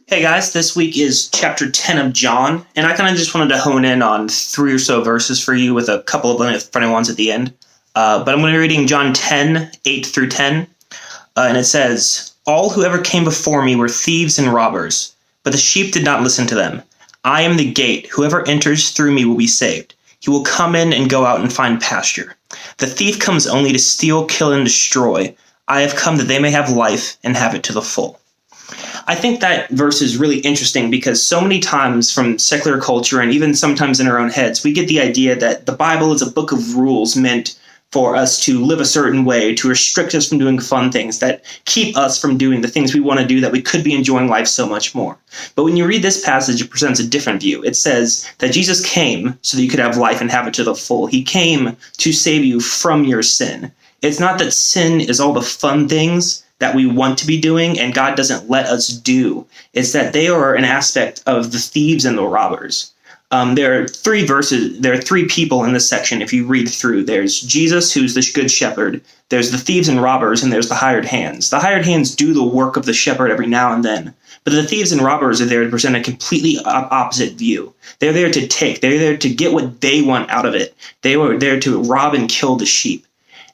Hey guys, this week is chapter 10 of John, and I kind of just wanted to hone in on 3 or so verses for you with a couple of funny ones at the end. But I'm going to be reading John 10, 8 through 10, and it says, "All who ever came before me were thieves and robbers, but the sheep did not listen to them. I am the gate. Whoever enters through me will be saved. He will come in and go out and find pasture. The thief comes only to steal, kill, and destroy. I have come that they may have life and have it to the full." I think that verse is really interesting because so many times from secular culture and even sometimes in our own heads, we get the idea that the Bible is a book of rules meant for us to live a certain way, to restrict us from doing fun things, that keep us from doing the things we want to do, that we could be enjoying life so much more. But when you read this passage, it presents a different view. It says that Jesus came so that you could have life and have it to the full. He came to save you from your sin. It's not that sin is all the fun things that we want to be doing and God doesn't let us do. It's that they are an aspect of the thieves and the robbers. There are three people in this section if you read through. There's Jesus, who's the good shepherd. There's the thieves and robbers, and there's the hired hands. The hired hands do the work of the shepherd every now and then. But the thieves and robbers are there to present a completely opposite view. They're there to take. They're there to get what they want out of it. They were there to rob and kill the sheep.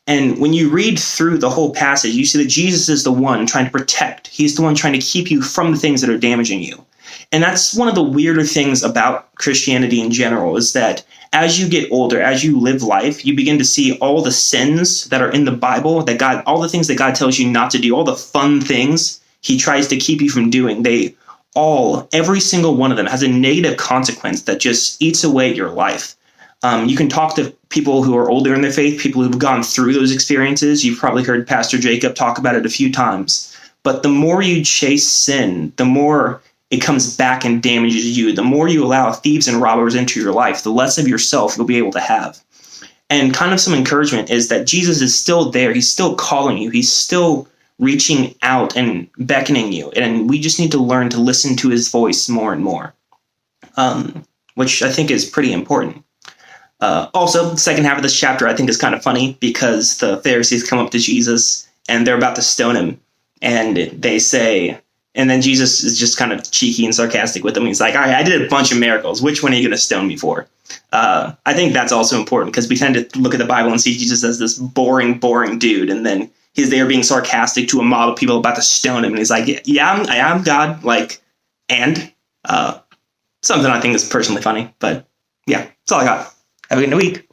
And when you read through the whole passage, you see that Jesus is the one trying to protect. He's the one trying to keep you from the things that are damaging you. And that's one of the weirder things about Christianity in general, is that as you get older, as you live life, you begin to see all the sins that are in the Bible, all the things that God tells you not to do, all the fun things he tries to keep you from doing. Every single one of them has a negative consequence that just eats away at your life. You can talk to people who are older in their faith, people who've gone through those experiences. You've probably heard Pastor Jacob talk about it a few times. But the more you chase sin, the more it comes back and damages you. The more you allow thieves and robbers into your life, the less of yourself you'll be able to have. And kind of some encouragement is that Jesus is still there. He's still calling you. He's still reaching out and beckoning you. And we just need to learn to listen to his voice more and more, which I think is pretty important. Also, the second half of this chapter I think is kind of funny because the Pharisees come up to Jesus and they're about to stone him. And they say, and then Jesus is just kind of cheeky and sarcastic with them. He's like, all right, I did a bunch of miracles. Which one are you going to stone me for? I think that's also important because we tend to look at the Bible and see Jesus as this boring dude. And then he's there being sarcastic to a mob of people about to stone him. And he's like, yeah, I am God. Something I think is personally funny. But yeah, that's all I got. Have a good week.